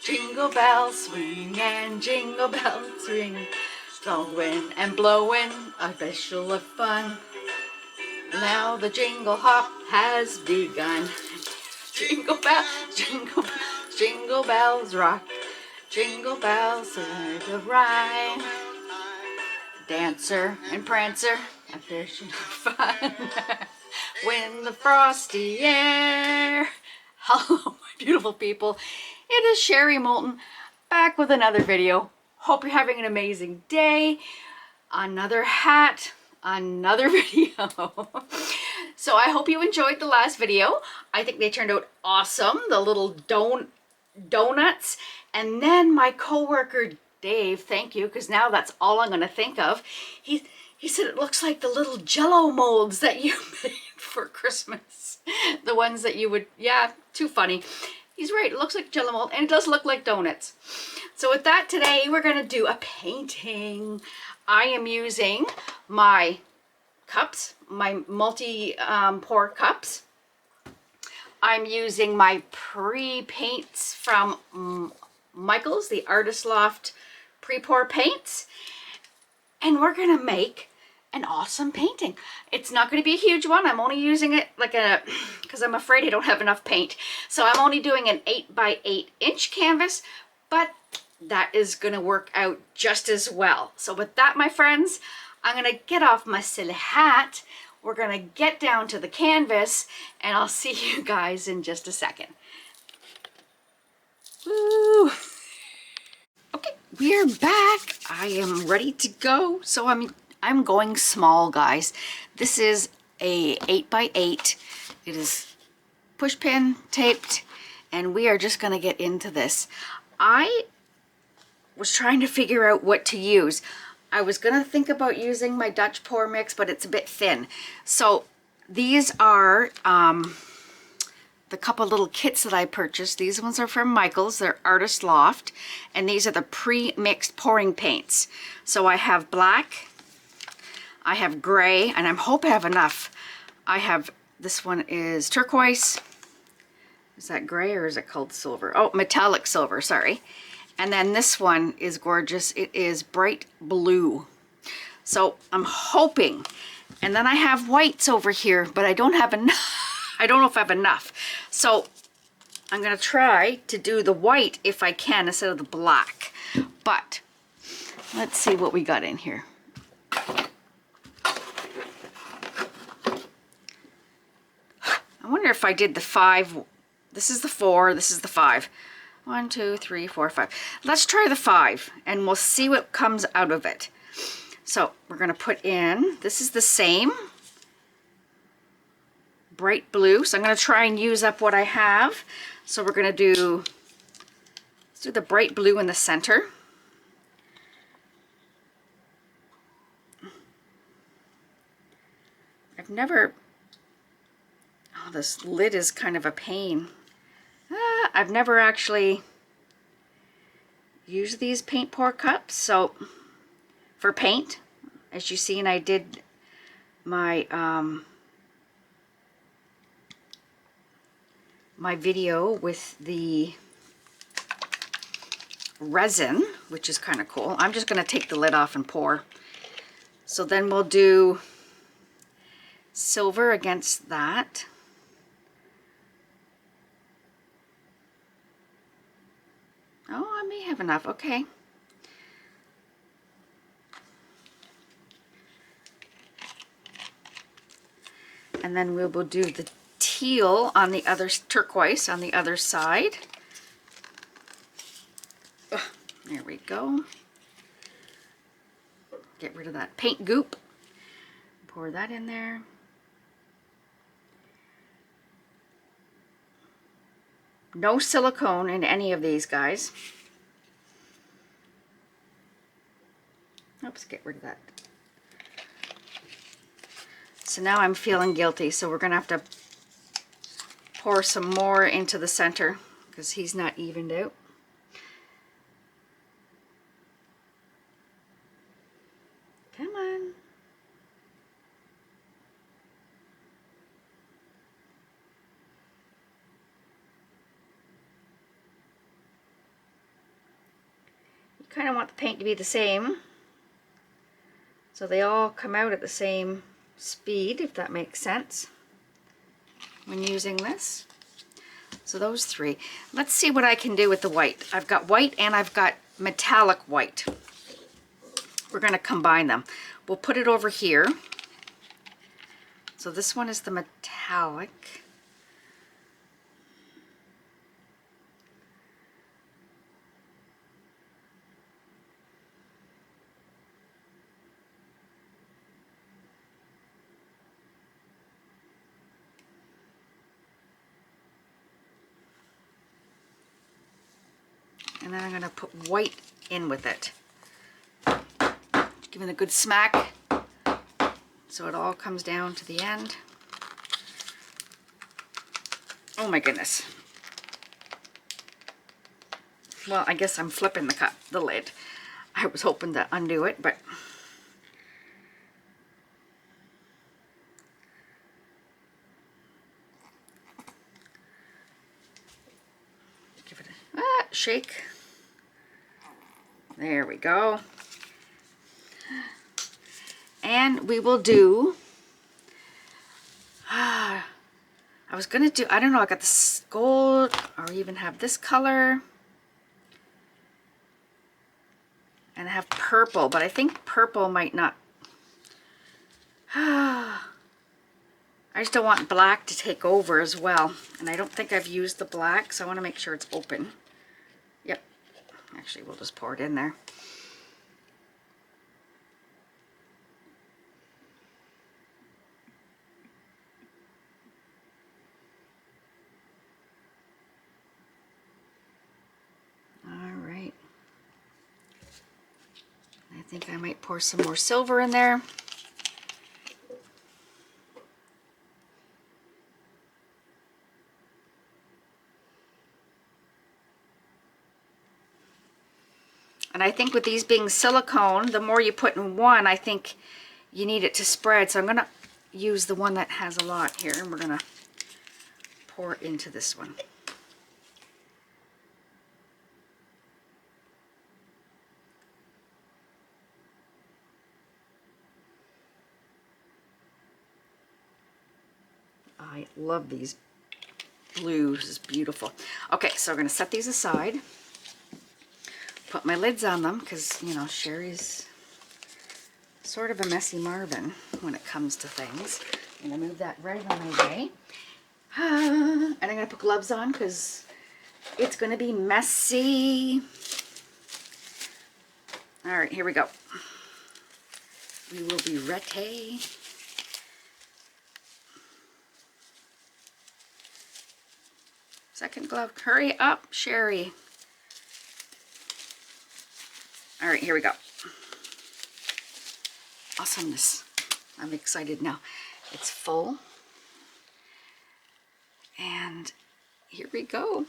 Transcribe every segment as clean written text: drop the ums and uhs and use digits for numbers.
Jingle bells swing and jingle bells ring, snowing and blowing a bushel of fun. Now the jingle hop has begun. Jingle bells, jingle bells, jingle bells rock. Jingle bells are the rhyme. Dancer and Prancer, a fishing fun. When the frosty air. Hello, my beautiful people. It is Sherry Moulton back with another video. Hope you're having an amazing day. Another hat, another video. So I hope you enjoyed the last video. I think they turned out awesome. The little donuts. And then my coworker Dave, thank you, because now that's all I'm going to think of. He said it looks like the little Jello molds that you made for Christmas. The ones that you would, yeah, too funny. He's right, it looks like Jello mold, and it does look like donuts. So with that, today we're going to do a painting. I am using my cups, my multi-pour cups. I'm using my pre-paints from Michael's, the Artist Loft pre-pour paints, and we're gonna make an awesome painting. It's not going to be a huge one. I'm only using it like because I'm afraid I don't have enough paint. So I'm only doing an 8 by 8 inch canvas, but that is going to work out just as well. So with that, my friends, I'm going to get off my silly hat. We're going to get down to the canvas, and I'll see you guys in just a second. Woo! Okay, we're back. I am ready to go. So I'm going small, guys. This is a 8 by 8. It is push pin taped, and we are just going to get into this. I was trying to figure out what to use. I was going to think about using my Dutch pour mix, but it's a bit thin. So these are the couple little kits that I purchased. These ones are from Michael's. They're Artist Loft, and these are the pre-mixed pouring paints. So I have black, I have gray, and I hope I have enough. I have, this one is turquoise. Is that gray or is it called silver? Oh, metallic silver, sorry. And then this one is gorgeous. It is bright blue. So I'm hoping. And then I have whites over here, but I don't have enough. I don't know if I have enough. So I'm going to try to do the white if I can instead of the black. But let's see what we got in here. I wonder if I did the 5. This is the 4, this is the 5. 1, 2, 3, 4, 5. Let's try the 5 and we'll see what comes out of it. So we're going to put in, this is the same bright blue. So I'm going to try and use up what I have. So we're going to do, let's do the bright blue in the center. I've never, oh, this lid is kind of a pain. I've never actually used these paint pour cups, so for paint, as you seen, I did my my video with the resin, which is kind of cool. I'm just going to take the lid off and pour. So then we'll do silver against that. Oh, I may have enough. Okay. And then we will do the teal on the other, turquoise on the other side. Ugh, there we go. Get rid of that paint goop. Pour that in there. No silicone in any of these, guys. Oops, get rid of that. So now I'm feeling guilty, so we're going to have to pour some more into the center because he's not evened out. Come on. kind of want the paint to be the same, so they all come out at the same speed, if that makes sense, when using this. So those three. Let's see what I can do with the white. I've got white and I've got metallic white. We're going to combine them. We'll put it over here. So this one is the metallic. And then I'm going to put white in with it. Give it a good smack so it all comes down to the end. Oh my goodness. Well, I guess I'm flipping the lid. I was hoping to undo it, but give it a shake. There we go. And we will do, I was going to do, I don't know, I got this gold, or even have this color. And I have purple, but I think purple might not, I just don't want black to take over as well. And I don't think I've used the black, so I want to make sure it's open. Yep, actually we'll just pour it in there. I think I might pour some more silver in there. And I think with these being silicone, the more you put in one, I think you need it to spread. So I'm going to use the one that has a lot here, and we're going to pour into this one. I love these blues. It's beautiful. Okay, so we're going to set these aside. Put my lids on them because, you know, Sherry's sort of a messy Marvin when it comes to things. I'm going to move that right on my way. And I'm going to put gloves on because it's going to be messy. All right, here we go. We will be ready. Second glove. Hurry up, Sherry. All right, here we go. Awesomeness. I'm excited now. It's full. And here we go.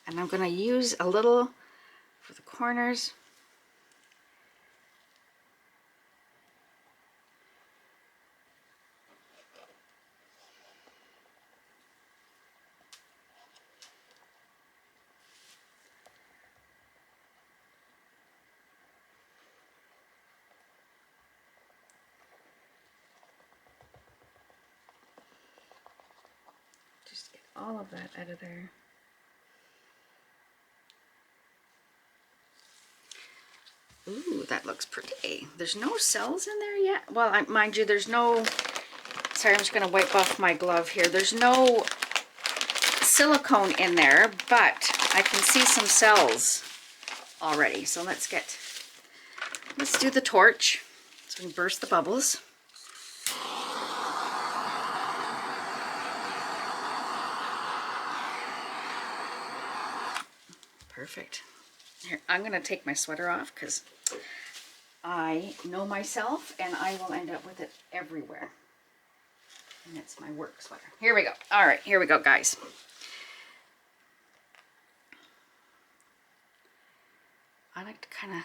And I'm going to use a little for the corners. Just get all of that out of there. Ooh, that looks pretty. There's no cells in there yet. Well, mind you, there's no, sorry, I'm just going to wipe off my glove here. There's no silicone in there, but I can see some cells already. So let's do the torch so we can burst the bubbles. Perfect. Here, I'm going to take my sweater off because I know myself and I will end up with it everywhere. And it's my work sweater. Here we go. All right, here we go, guys. I like to kind of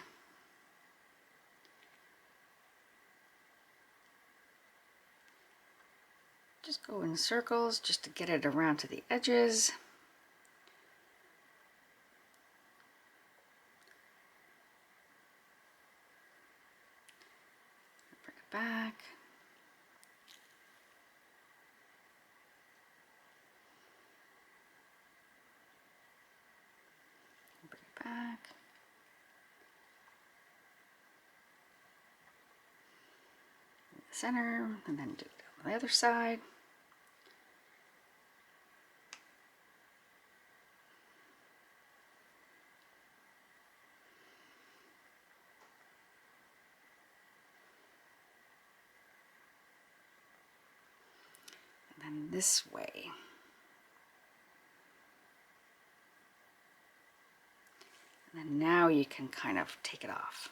just go in circles just to get it around to the edges. Bring it back. Bring it back. In the center, and then do it on the other side. And then this way. And then now you can kind of take it off.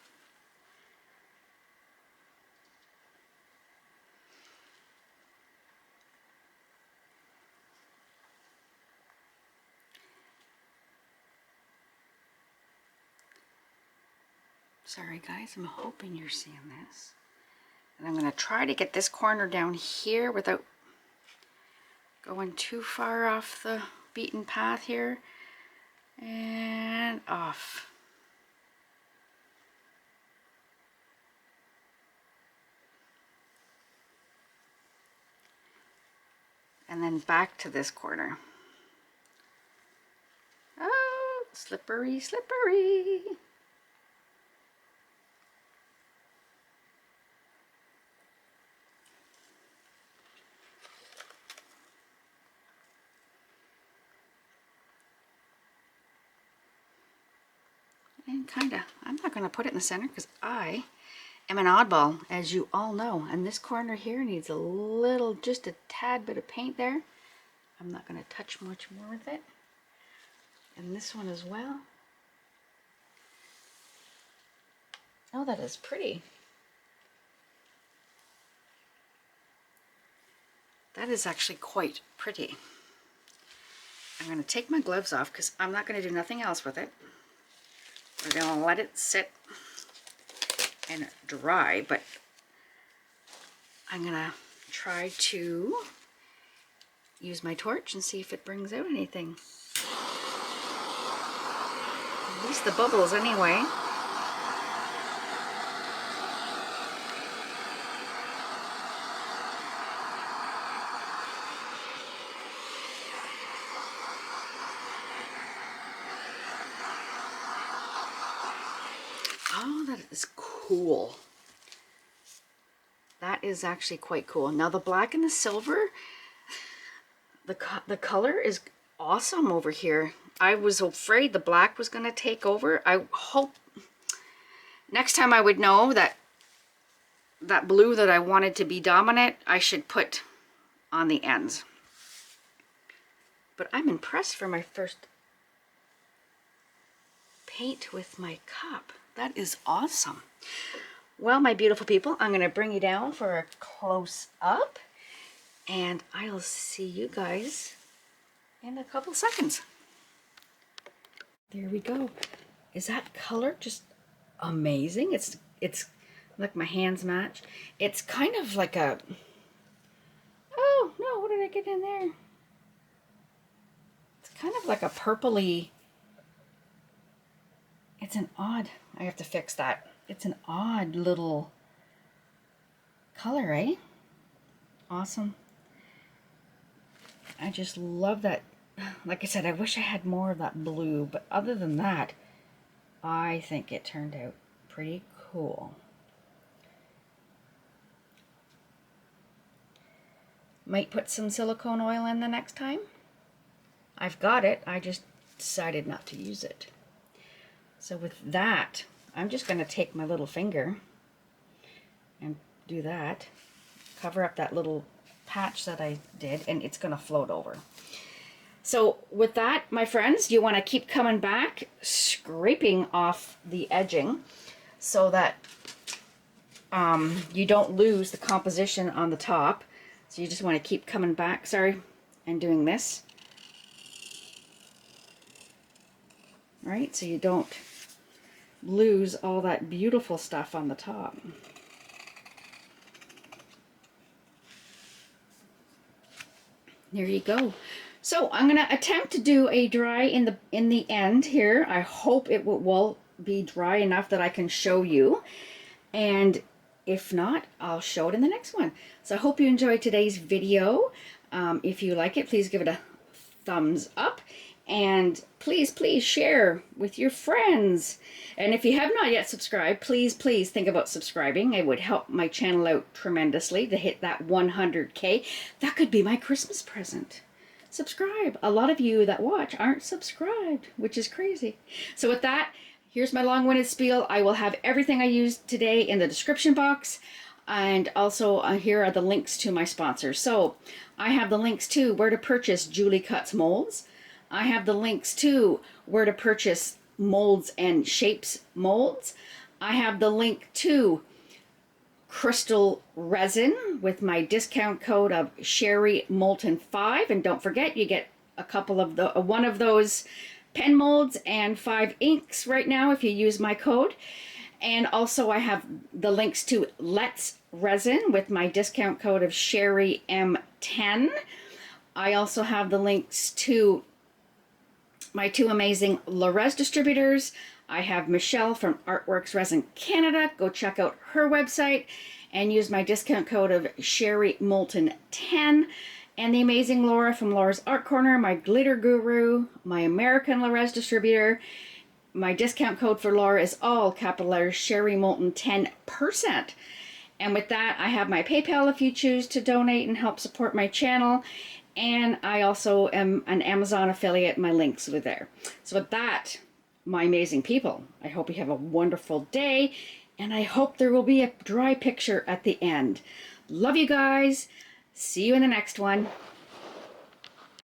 Sorry guys, I'm hoping you're seeing this. And I'm going to try to get this corner down here without going too far off the beaten path here. And off. And then back to this corner. Oh, slippery, slippery. And kind of, I'm not going to put it in the center because I am an oddball, as you all know. And this corner here needs a little, just a tad bit of paint there. I'm not going to touch much more with it. And this one as well. Oh, that is pretty. That is actually quite pretty. I'm going to take my gloves off because I'm not going to do nothing else with it. We're going to let it sit and dry, but I'm going to try to use my torch and see if it brings out anything. At least the bubbles anyway. Oh, that is cool. That is actually quite cool. Now the black and the silver, the color is awesome over here. I was afraid the black was going to take over. I hope next time I would know that that blue that I wanted to be dominant, I should put on the ends. But I'm impressed for my first paint with my cup. That is awesome. Well, my beautiful people, I'm going to bring you down for a close up, and I'll see you guys in a couple seconds. There we go. Is that color just amazing? It's like my hands match. It's kind of like a, oh no, what did I get in there? It's kind of like a purpley, it's an odd, I have to fix that. It's an odd little color, eh? Awesome. I just love that. Like I said, I wish I had more of that blue, but other than that, I think it turned out pretty cool. Might put some silicone oil in the next time. I've got it, I just decided not to use it. So with that, I'm just going to take my little finger and do that. Cover up that little patch that I did, and it's going to float over. So with that, my friends, you want to keep coming back, scraping off the edging so that you don't lose the composition on the top. So you just want to keep coming back, and doing this. Right, so you don't lose all that beautiful stuff on the top. There you go. So I'm going to attempt to do a dry in the end here. I hope it will be dry enough that I can show you. And if not, I'll show it in the next one. So I hope you enjoyed today's video. If you like it, please give it a thumbs up. And please, please share with your friends. And if you have not yet subscribed, please, please think about subscribing. It would help my channel out tremendously to hit that 100K. That could be my Christmas present. Subscribe. A lot of you that watch aren't subscribed, which is crazy. So with that, here's my long-winded spiel. I will have everything I used today in the description box. And also here are the links to my sponsors. So I have the links to where to purchase Julie Cuts molds. I have the links to where to purchase molds and shapes molds. I have the link to Krystal Resin with my discount code of Sherry Moulton 5. And don't forget, you get a couple of one of those pen molds and 5 inks right now if you use my code. And also I have the links to Let's Resin with my discount code of Sherry M10. I also have the links to my 2 amazing Rez distributors. I have Michelle from Artworks Resin Canada. Go check out her website and use my discount code of Sherry Moulton 10. And the amazing Laura from Laura's Art Corner, my glitter guru, my American Rez distributor. My discount code for Laura is all capital letters, Sherry Moulton 10%. And with that, I have my PayPal if you choose to donate and help support my channel. And I also am an Amazon affiliate. My links are there. So with that, my amazing people, I hope you have a wonderful day. And I hope there will be a dry picture at the end. Love you guys. See you in the next one.